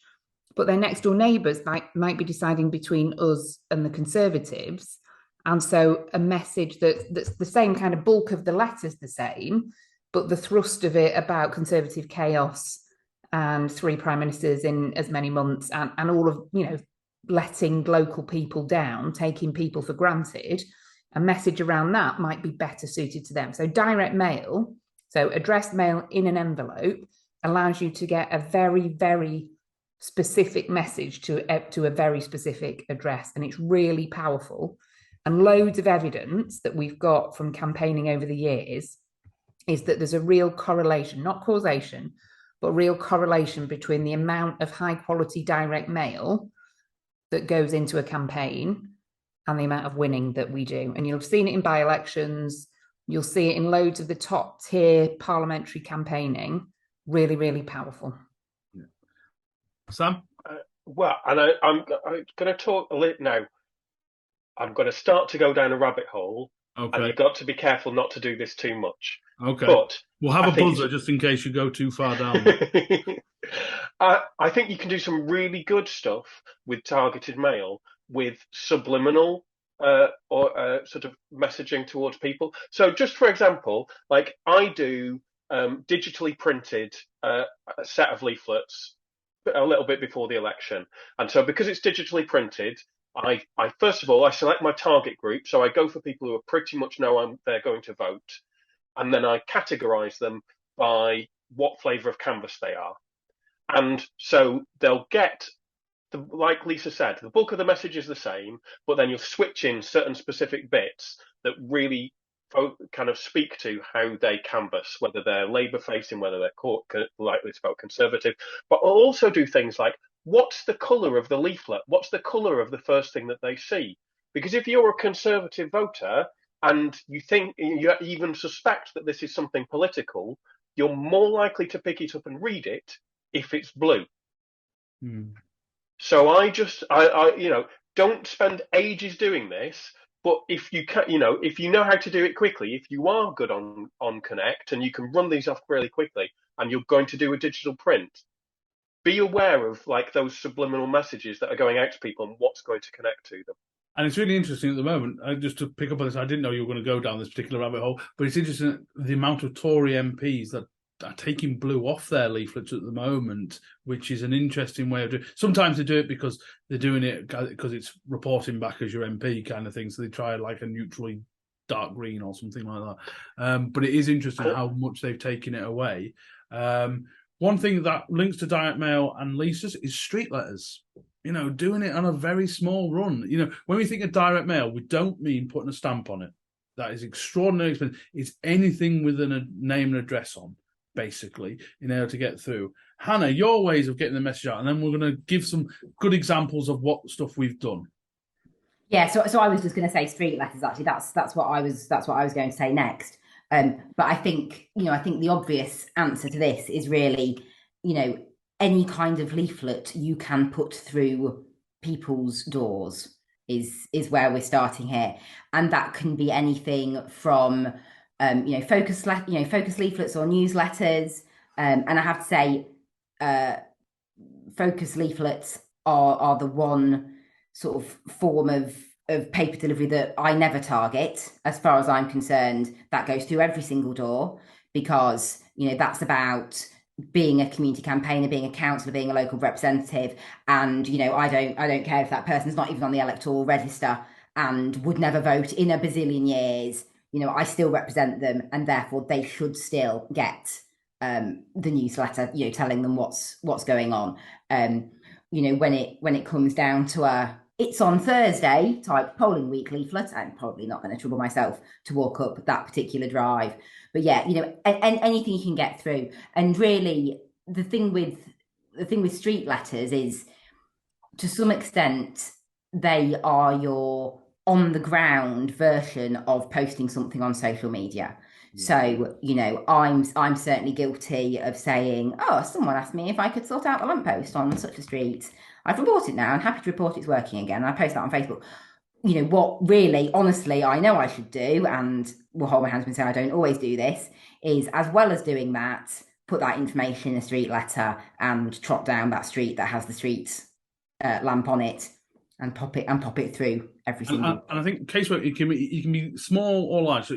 But their next door neighbours might be deciding between us and the Conservatives. And so a message that's the same kind of bulk of the letter's the same, but the thrust of it about Conservative chaos and 3 prime ministers in as many months and all of, letting local people down, taking people for granted, a message around that might be better suited to them. So direct mail, so addressed mail in an envelope, allows you to get a very, very specific message to a very specific address. And it's really powerful. And loads of evidence that we've got from campaigning over the years is that there's a real correlation, not causation, but real correlation between the amount of high quality direct mail that goes into a campaign and the amount of winning that we do. And you'll have seen it in by-elections. You'll see it in loads of the top tier parliamentary campaigning. Really, really powerful. Yeah. Sam? I'm going to talk a little now. I'm going to start to go down a rabbit hole, and you've got to be careful not to do this too much. Okay. But we'll have a buzzer just in case you go too far down. I think you can do some really good stuff with targeted mail, with subliminal or sort of messaging towards people. So just for example, like I do digitally printed a set of leaflets a little bit before the election. And so because it's digitally printed, I first of all, I select my target group. So I go for people who are pretty much know they're going to vote. And then I categorize them by what flavour of canvas they are. And so they'll get, like Lisa said, the bulk of the message is the same, but then you'll switch in certain specific bits that really kind of speak to how they canvass, whether they're Labour facing, whether they're likely to vote Conservative. But I'll also do things like, what's the colour of the leaflet? What's the colour of the first thing that they see? Because if you're a Conservative voter and you think, you even suspect that this is something political, you're more likely to pick it up and read it if it's blue. So I don't spend ages doing this. But if you can, if you know how to do it quickly, if you are good on Connect and you can run these off really quickly, and you're going to do a digital print, be aware of like those subliminal messages that are going out to people and what's going to connect to them. And it's really interesting at the moment, just to pick up on this, I didn't know you were going to go down this particular rabbit hole, but it's interesting the amount of Tory MPs that are taking blue off their leaflets at the moment, which is an interesting way of doing it. Sometimes they do it because they're doing it because it's reporting back as your MP kind of thing. So they try like a neutrally dark green or something like that. But it is interesting how much they've taken it away. One thing that links to Direct Mail and Lisa's is street letters. Doing it on a very small run. When we think of Direct Mail, we don't mean putting a stamp on it. That is extraordinarily expensive. It's anything with a name and address on, basically, in order to get through. Hannah, your ways of getting the message out, and then we're going to give some good examples of what stuff we've done. Yeah, so I was just going to say street letters. Actually, that's what I was going to say next. But I think the obvious answer to this is really, any kind of leaflet you can put through people's doors is where we're starting here, and that can be anything from focus leaflets or newsletters. And I have to say, focus leaflets are the one sort of form of paper delivery that I never target. As far as I'm concerned, that goes through every single door, because that's about being a community campaigner, being a councillor, being a local representative. And I don't care if that person's not even on the electoral register and would never vote in a bazillion years. I still represent them, and therefore they should still get the newsletter, telling them what's going on. When it comes down to it's on Thursday type polling week leaflet, I'm probably not going to trouble myself to walk up that particular drive. But yeah, anything you can get through. And really, the thing with street letters is, to some extent, they are your on the ground version of posting something on social media. Yeah. So, I'm certainly guilty of saying, oh, someone asked me if I could sort out a lamppost on such a street. I've reported now. I'm happy to report it's working again. I post that on Facebook. What really, honestly, I know I should do, and will hold my hands up and say I don't always do this, is, as well as doing that, put that information in a street letter and trot down that street that has the street lamp on it, and pop it through every single. And I think casework, it can be small or large. So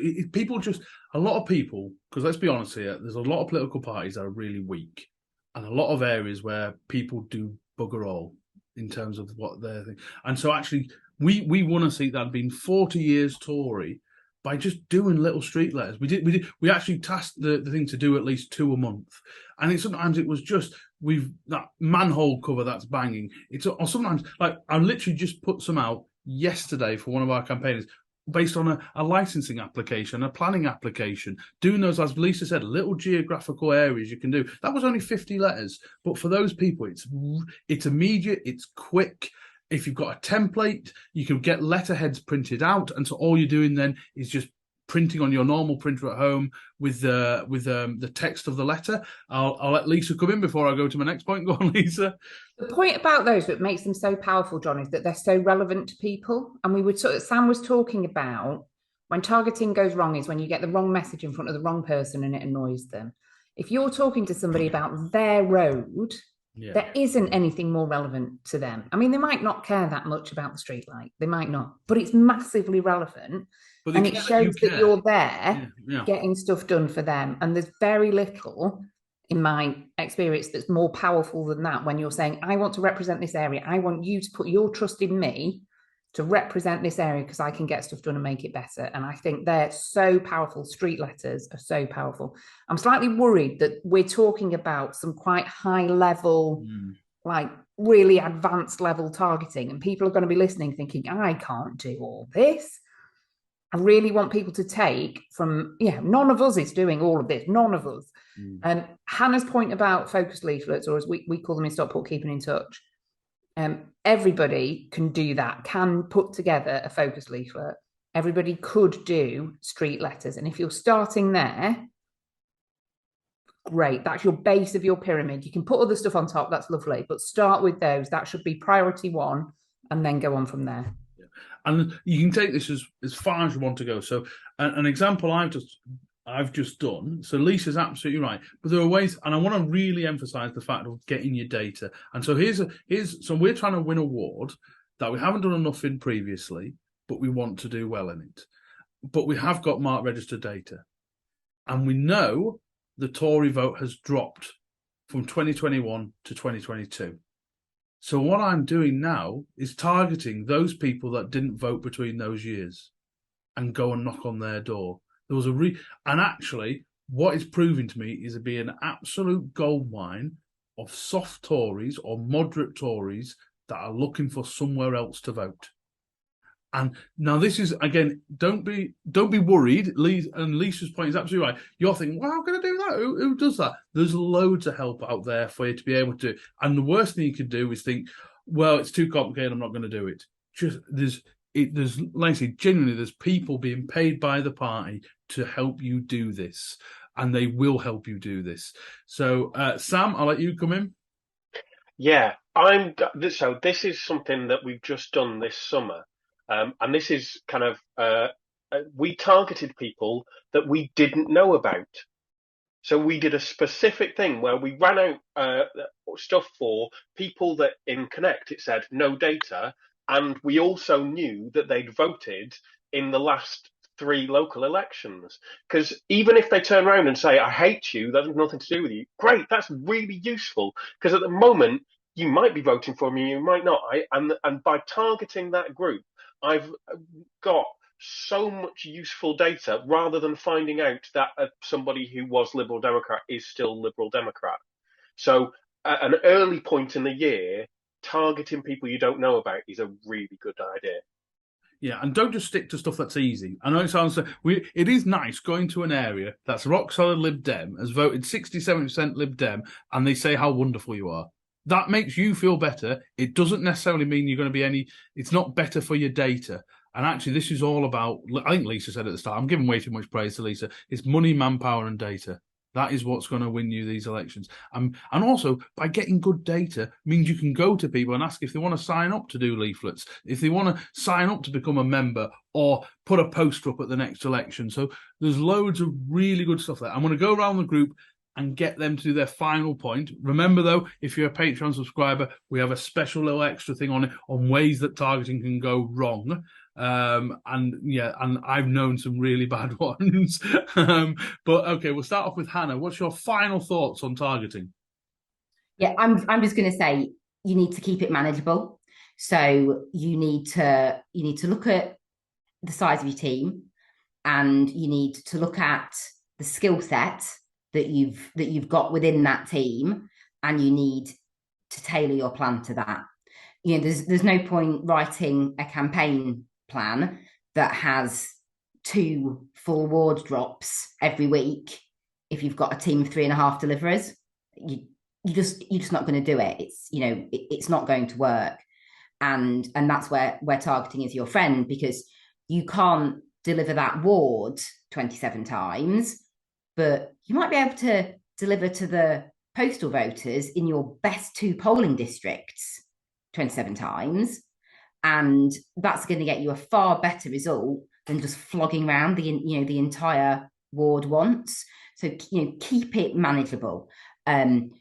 a lot of people, because let's be honest here, there's a lot of political parties that are really weak, and a lot of areas where people do bugger all in terms of what they're thinking. And so actually, we won a seat that had been 40 years Tory by just doing little street letters. We actually tasked the thing to do at least 2 a month, and sometimes it was just that manhole cover that's banging. Or sometimes, like, I literally just put some out yesterday for one of our campaigners based on a licensing application, a planning application, doing those, as Lisa said, little geographical areas you can do. That was only 50 letters, but for those people, it's immediate, it's quick. If you've got a template, you can get letterheads printed out, and so all you're doing then is just printing on your normal printer at home with the text of the letter. I'll let Lisa come in before I go to my next point. Go on, Lisa. The point about those that makes them so powerful, John, is that they're so relevant to people. And Sam was talking about when targeting goes wrong is when you get the wrong message in front of the wrong person and it annoys them. If you're talking to somebody about their road, yeah, there isn't anything more relevant to them. I mean, they might not care that much about the street light. They might not, but it's massively relevant. And it shows that you're there getting stuff done for them. And there's very little, in my experience, that's more powerful than that when you're saying, I want to represent this area. I want you to put your trust in me to represent this area because I can get stuff done and make it better. And I think they're so powerful. Street letters are so powerful. I'm slightly worried that we're talking about some quite high level, like really advanced level targeting, and people are going to be listening thinking, I can't do all this. I really want people to take from, none of us is doing all of this, none of us. And Hannah's point about focus leaflets, or as we call them in Stockport, keeping in touch, everybody can do that, can put together a focus leaflet. Everybody could do street letters. And if you're starting there, great, that's your base of your pyramid. You can put other stuff on top, that's lovely, but start with those. That should be priority one, and then go on from there. And you can take this as far as you want to go. So an example I've just done. So Lisa's absolutely right. But there are ways, and I want to really emphasize the fact of getting your data. And so so we're trying to win an award that we haven't done enough in previously, but we want to do well in it. But we have got marked registered data. And we know the Tory vote has dropped from 2021 to 2022. So what I'm doing now is targeting those people that didn't vote between those years and go and knock on their door. There was and actually what it's proving to me is to be an absolute goldmine of soft Tories or moderate Tories that are looking for somewhere else to vote. And now this is, again, don't be worried. And Lisa's point is absolutely right. You're thinking, well, how can I do that? Who does that? There's loads of help out there for you to be able to. And the worst thing you could do is think, well, it's too complicated, I'm not going to do it. Just there's like I say, genuinely, there's people being paid by the party to help you do this, and they will help you do this. So, Sam, I'll let you come in. Yeah, so this is something that we've just done this summer. And this is kind of, we targeted people that we didn't know about. So we did a specific thing where we ran out stuff for people that in Connect, it said no data. And we also knew that they'd voted in the last 3 local elections. Because even if they turn around and say, I hate you, that has nothing to do with you. Great, that's really useful. Because at the moment, you might be voting for me, you might not. And by targeting that group, I've got so much useful data rather than finding out that somebody who was Liberal Democrat is still Liberal Democrat. So at an early point in the year, targeting people you don't know about is a really good idea. Yeah, and don't just stick to stuff that's easy. I know it sounds it is nice going to an area that's rock solid Lib Dem, has voted 67% Lib Dem, and they say how wonderful you are. That makes you feel better. It doesn't necessarily mean you're going to be it's not better for your data. And actually, this is all about, I think Lisa said at the start, I'm giving way too much praise to Lisa. It's money, manpower, and data. That is what's going to win you these elections. And also, by getting good data, means you can go to people and ask if they want to sign up to do leaflets, if they want to sign up to become a member or put a poster up at the next election. So there's loads of really good stuff there. I'm going to go around the group and get them to do their final point. Remember, though, if you're a Patreon subscriber, we have a special little extra thing on it on ways that targeting can go wrong. And I've known some really bad ones. But okay, we'll start off with Hannah. What's your final thoughts on targeting? Yeah, I'm just going to say you need to keep it manageable. So you need to look at the size of your team, and you need to look at the skill set that you've got within that team, and you need to tailor your plan to that. You know, there's no point writing a campaign plan that has 2 full ward drops every week if you've got a team of 3.5 deliverers. You're just not going to do it. It's not going to work, and that's where targeting is your friend, because you can't deliver that ward 27 times. But you might be able to deliver to the postal voters in your best 2 polling districts 27 times. And that's going to get you a far better result than just flogging around the entire ward once. So, keep it manageable. And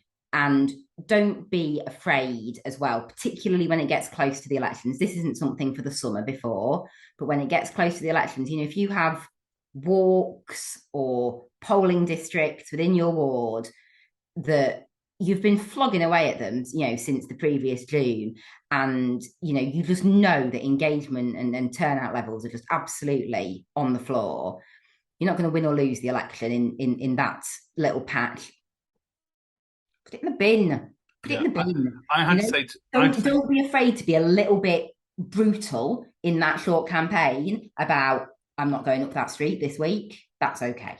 don't be afraid as well, particularly when it gets close to the elections. This isn't something for the summer before, but when it gets close to the elections, if you have walks or polling districts within your ward that you've been flogging away at them, since the previous June, and you just know that engagement and turnout levels are just absolutely on the floor, you're not going to win or lose the election in that little patch. Put it in the bin. Put it in the bin. I had to say, don't be afraid to be a little bit brutal in that short campaign about, I'm not going up that street this week. That's okay.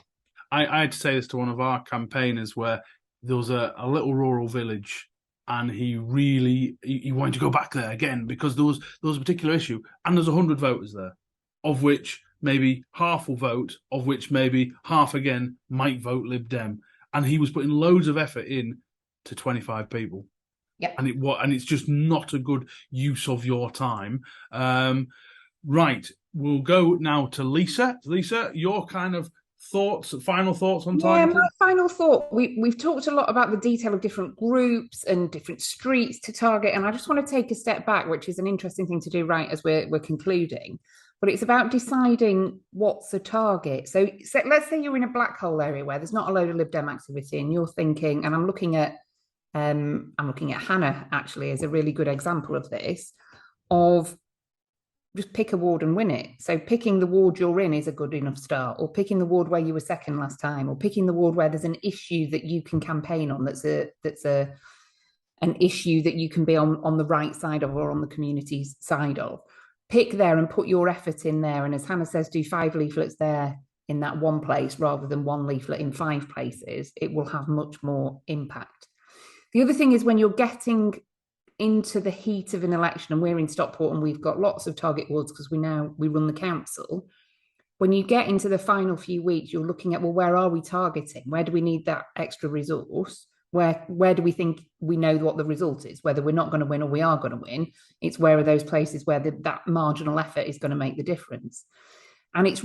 I had to say this to one of our campaigners where there was a little rural village, and he wanted to go back there again because there was a particular issue, and there's 100 voters there, of which maybe half will vote, of which maybe half again might vote Lib Dem, and he was putting loads of effort in to 25 people. Yep. And it's just not a good use of your time. Right. We'll go now to Lisa. Lisa, your kind of final thoughts on targeting? Yeah, my final thought. We've talked a lot about the detail of different groups and different streets to target, and I just want to take a step back, which is an interesting thing to do right as we're concluding. but it's about deciding what's a target. So let's say you're in a black hole area where there's not a load of Lib Dem activity, and you're thinking, and I'm looking at Hannah actually as a really good example of this, of just pick a ward and win it. So picking the ward you're in is a good enough start, or picking the ward where you were second last time, or picking the ward where there's an issue that you can campaign on that's an issue that you can be on the right side of, or on the community's side of. Pick there and put your effort in there. And as Hannah says, do 5 leaflets there in that one place rather than 1 leaflet in 5 places. It will have much more impact. The other thing is when you're getting into the heat of an election, and we're in Stockport and we've got lots of target wards because we run the council. When you get into the final few weeks, you're looking at, well, where are we targeting? Where do we need that extra resource? Where do we think we know what the result is, whether we're not going to win or we are going to win? It's where are those places where that marginal effort is going to make the difference. And it's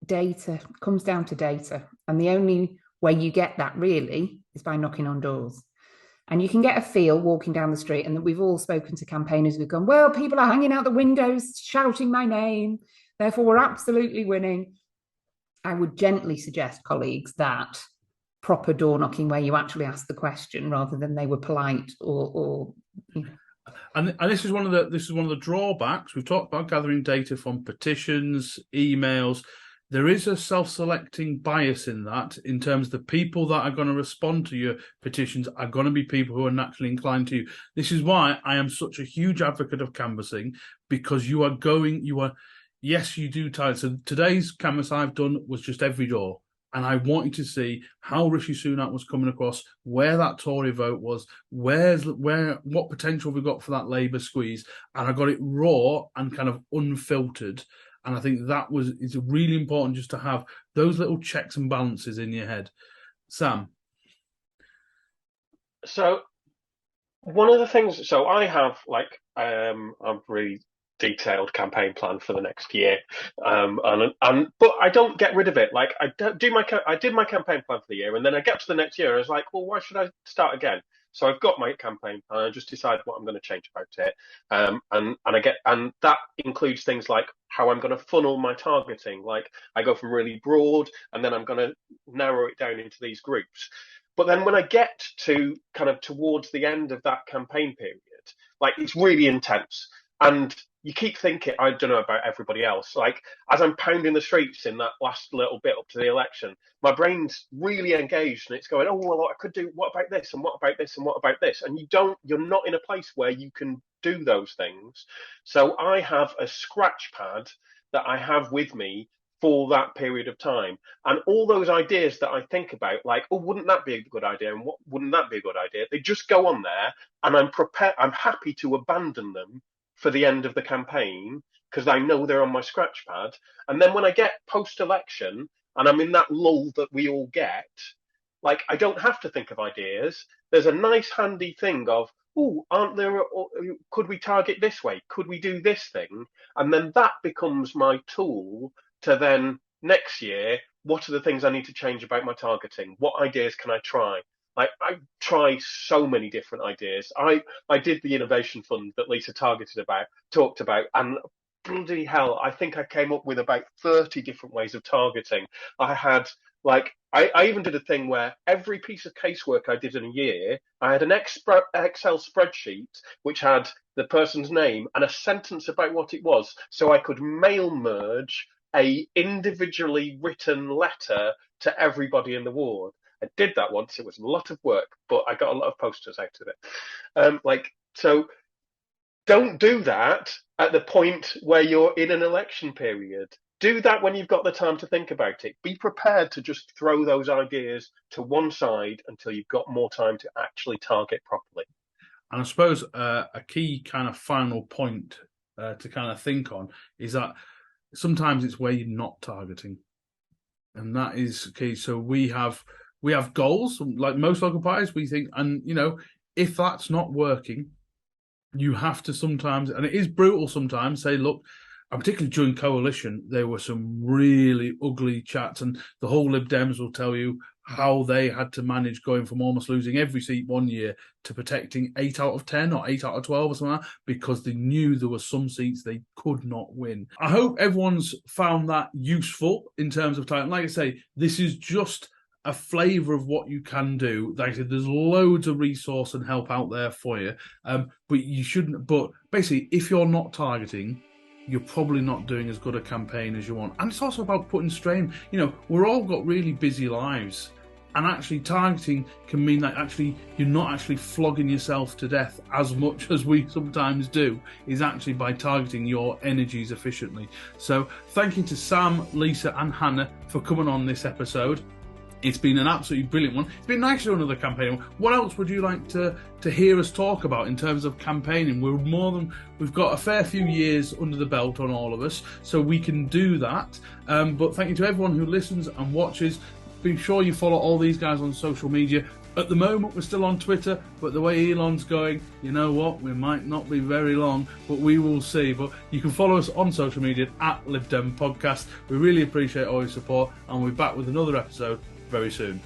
data, comes down to data. And the only way you get that really is by knocking on doors. And you can get a feel walking down the street, and that we've all spoken to campaigners who've gone, well, people are hanging out the windows, shouting my name, therefore we're absolutely winning. I would gently suggest, colleagues, that proper door knocking where you actually ask the question rather than they were polite or you know. And this is one of the drawbacks. We've talked about gathering data from petitions, emails. There is a self-selecting bias in that, in terms of the people that are going to respond to your petitions are going to be people who are naturally inclined to you. This is why I am such a huge advocate of canvassing, because yes, you do target. So today's canvas I've done was just every door. And I wanted to see how Rishi Sunak was coming across, where that Tory vote was, what potential we got for that Labour squeeze. And I got it raw and kind of unfiltered. And I think it's really important just to have those little checks and balances in your head. Sam? So one of the things, so I have a really detailed campaign plan for the next year, but I don't get rid of it. Like I did my campaign plan for the year, and then I get to the next year, and I was like, well, why should I start again? So I've got my campaign plan. I just decide what I'm going to change about it, and that includes things like how I'm going to funnel my targeting. Like I go from really broad, and then I'm going to narrow it down into these groups. But then when I get to kind of towards the end of that campaign period, like it's really intense. And you keep thinking, I don't know about everybody else, like as I'm pounding the streets in that last little bit up to the election, my brain's really engaged and it's going, oh, well, I could do, what about this? And what about this? And what about this? And you're not in a place where you can do those things. So I have a scratch pad that I have with me for that period of time. And all those ideas that I think about, like, oh, wouldn't that be a good idea? And what wouldn't that be a good idea? They just go on there, and I'm happy to abandon them for the end of the campaign because I know they're on my scratch pad. And then when I get post-election and I'm in that lull that we all get, like I don't have to think of ideas. There's a nice handy thing of, oh, could we target this way? Could we do this thing? And then that becomes my tool to then next year, what are the things I need to change about my targeting? What ideas can I try? Like I try so many different ideas. I did the innovation fund that Lisa talked about, and bloody hell, I think I came up with about 30 different ways of targeting. I had I even did a thing where every piece of casework I did in a year, I had an Excel spreadsheet which had the person's name and a sentence about what it was, so I could mail merge a individually written letter to everybody in the ward. I did that once. It was a lot of work, but I got a lot of posters out of it. So don't do that at the point where you're in an election period. Do that when you've got the time to think about it. Be prepared to just throw those ideas to one side until you've got more time to actually target properly. And I suppose a key kind of final point to kind of think on is that sometimes it's where you're not targeting. And that is key. So we have goals, like most local parties, we think, and, if that's not working, you have to sometimes, and it is brutal sometimes, say, look, and particularly during coalition, there were some really ugly chats, and the whole Lib Dems will tell you, how they had to manage going from almost losing every seat one year to protecting 8 out of 10 or 8 out of 12 or something like that, because they knew there were some seats they could not win. I hope everyone's found that useful in terms of time. Like I say, this is just a flavour of what you can do. Like I said, there's loads of resource and help out there for you, but you shouldn't. But basically, if you're not targeting, you're probably not doing as good a campaign as you want. And it's also about putting strain. You know, we're all got really busy lives, and actually targeting can mean that actually you're not actually flogging yourself to death as much as we sometimes do, is actually by targeting your energies efficiently. So thank you to Sam, Lisa and Hannah for coming on this episode. It's been an absolutely brilliant one. It's been nice to do another campaign. What else would you like to hear us talk about in terms of campaigning? We've got a fair few years under the belt on all of us, so we can do that. But thank you to everyone who listens and watches. Be sure you follow all these guys on social media. At the moment, we're still on Twitter, but the way Elon's going, you know what? We might not be very long, but we will see. But you can follow us on social media at Lib Dem Podcast. We really appreciate all your support, and we'll be back with another episode very soon.